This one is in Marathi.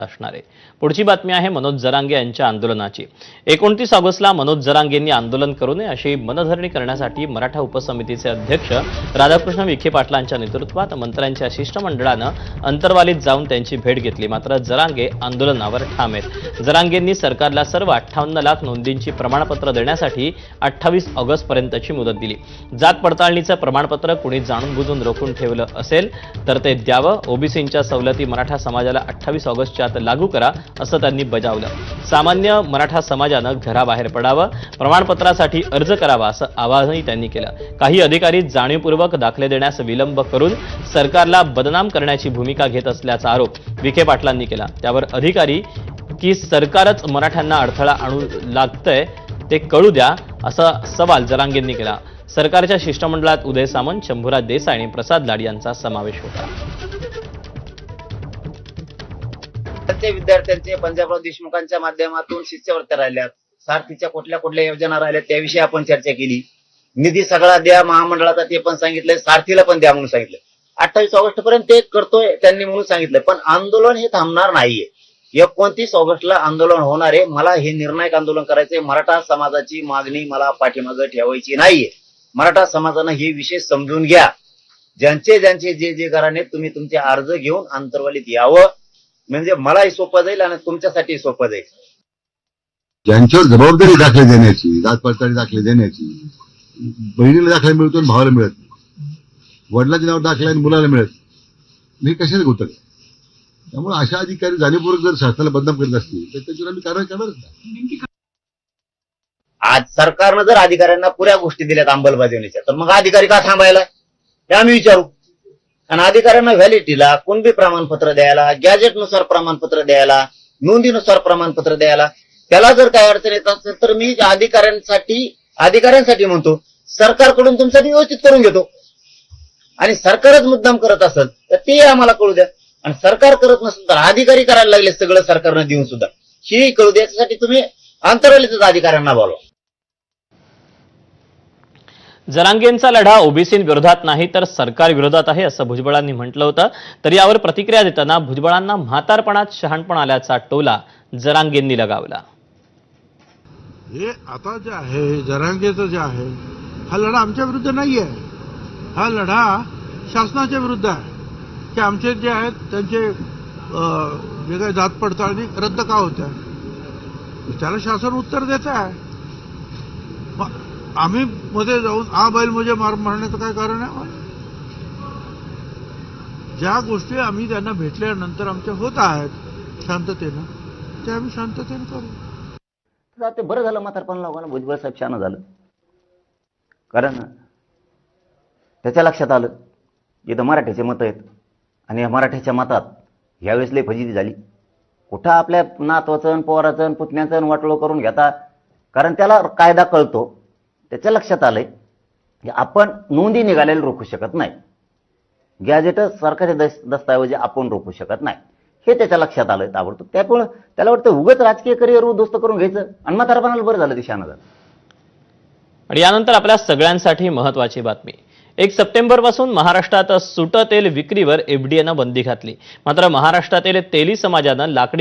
असणार आहे। पुढची बातमी आहे मनोज जरांगे यांच्या आंदोलनाची। 29 ऑगस्टला मनोज जरांगेंनी आंदोलन करू नये अशी मनधरणी करण्यासाठी मराठा उपसमितीचे अध्यक्ष राधाकृष्ण विखे पाटलांच्या नेतृत्वात मंत्र्यांच्या शिष्टमंडळानं अंतरवालीत जाऊन त्यांची भेट घेतली। मात्र जरांगे आंदोलनावर ठाम आहेत। जरांगेंनी सरकारला सर्व 58 लाख नोंदींची प्रमाणपत्र देण्यासाठी 28 ऑगस्ट पर्यंतची मुदत दिली। जात पडताळणीचं प्रमाणपत्र कुणी जाणून बुजून रोखून ठेवलं असेल तर ते द्यावं। ओबीसींच्या सवलती मराठा समाजाला 28 ऑगस्टच्या लागू करा असं त्यांनी बजावलं। सामान्य मराठा समाजानं घराबाहेर पडावं, प्रमाणपत्रासाठी अर्ज करावा असं आवाहनही त्यांनी केलं। काही अधिकारी जाणीवपूर्वक दाखले देण्यास विलंब करून सरकारला बदनाम करण्याची भूमिका घेत असल्याचा आरोप विखे पाटलांनी केला। त्यावर अधिकारी की सरकारच मराठ्यांना अडथळा आणू लागतंय ते कळू द्या असा सवाल जरांगेंनी केला। सरकारच्या शिष्टमंडळात उदय सामंत, शंभूराज देसाई आणि प्रसाद लाड यांचा समावेश होता। विद्यार्थ्यांचे पंजाबराव देशमुखांच्या माध्यमातून शिष्यवृत्त्या राहिल्यात, सारथीच्या कुठल्या कुठल्या योजना राहिल्या त्याविषयी आपण चर्चा केली। निधी सगळा द्या महामंडळाचा ते पण सांगितलंय, सारथीला पण द्या म्हणून सांगितलं। 28 ऑगस्ट पर्यंत ते करतोय त्यांनी म्हणून सांगितलंय, पण आंदोलन हे थांबणार नाहीये। 29 ऑगस्टला आंदोलन होणार आहे। मला हे निर्णायक आंदोलन करायचंय। मराठा समाजाची मागणी मला पाठीमागे ठेवायची नाहीये। मराठा समाजानं हे विषय समजून घ्या। ज्यांचे जे घराने तुम्ही तुमचे अर्ज घेऊन आंतरवालीत यावं, म्हणजे मलाही सोपं जाईल आणि तुमच्यासाठी सोपं जाईल। ज्यांच्यावर जबाबदारी दाखले देण्याची, जात पडताळणी दाखले देण्याची, बहिणीला दाखला मिळतो आणि भावाला मिळत नाही, वडिलांच्या नावावर दाखला आणि मुलाला मिळत नाही, कशाला होतं? त्यामुळे अशा अधिकारी जाणीवपूर्वक जर शासनाला बदनाम करत असतील तर त्याच्यावर आम्ही कारवाई करणारच नाही। आज सरकारनं जर अधिकाऱ्यांना पुऱ्या गोष्टी दिल्यात अंमलबजावणीच्या, तर मग अधिकारी का थांबायला हे आम्ही विचारू। आणि अधिकाऱ्यांना व्हॅलिडिटीला कुणबी प्रमाणपत्र द्यायला, गॅजेटनुसार प्रमाणपत्र द्यायला, नोंदीनुसार प्रमाणपत्र द्यायला, त्याला जर काय अडचण येत असेल तर मी अधिकाऱ्यांसाठी म्हणतो सरकारकडून तुमचं व्यवस्थित करून घेतो। आणि सरकारच मुद्दाम करत असेल तर ते आम्हाला कळू द्या, आणि सरकार करत नसेल तर अधिकारी करायला लागले सगळं सरकारनं देऊन सुद्धा हेही कळू द्या। याच्यासाठी तुम्ही अंतरालीच अधिकाऱ्यांना बोलवा। जरांगेंचा लढा ओबीसींविरोधात नाही तर सरकार विरोधात आहे असं भुजबळांनी म्हटलं होतं। तर यावर प्रतिक्रिया देताना भुजबळांना म्हातारपणात शहाणपण आल्याचा टोला जरांगेंनी लगावला। हे आता जे आहे जरांगेचं जे आहे हा लढा आमच्या विरुद्ध नाही आहे, हा लढा शासनाच्या विरुद्ध आहे की आमचे जे आहेत त्यांचे जे काही जात पडताळणी रद्द का होत्या त्याला शासन उत्तर देत आहे। आम्ही मध्ये जाऊन बैल म्हणजे मारण्याचं काय कारण आहे? ज्या गोष्टी आम्ही त्यांना भेटल्यानंतर आमच्या होत आहेत शांततेनं, ते आम्ही शांततेनं करू। ते बरं झालं म्हातारपण लोकांना भुजबळ साहेब शहाणा झालं, कारण त्याच्या लक्षात आलं इथं मराठ्याचे मत आहेत आणि या मराठ्याच्या मतात ह्यावेळेस लई फजिती झाली। कुठं आपल्या नातवाचं पोराचं पुतण्याचं वाटोळं करून घेता, कारण त्याला कायदा कळतो। त्याच्या लक्षात आलंय की आपण नोंदी निघालेल्या रोखू शकत नाही, गॅजेट सरकारी दस्तऐवजी आपण रोखू शकत नाही, हे त्याच्या लक्षात आलंय ताबडतोब। त्यामुळे त्याला वाटतं उगाच राजकीय करिअर उद्ध्वस्त करून घ्यायचं आणि म्हातारपणाला बरं झालं दिशानं झालं। आणि यानंतर आपल्या सगळ्यांसाठी महत्त्वाची बातमी। 1 सप्टेंबरपासून महाराष्ट्रात सुटं तेल विक्रीवर एफडीएनं बंदी घातली। मात्र महाराष्ट्रातील तेली समाजानं लाकडी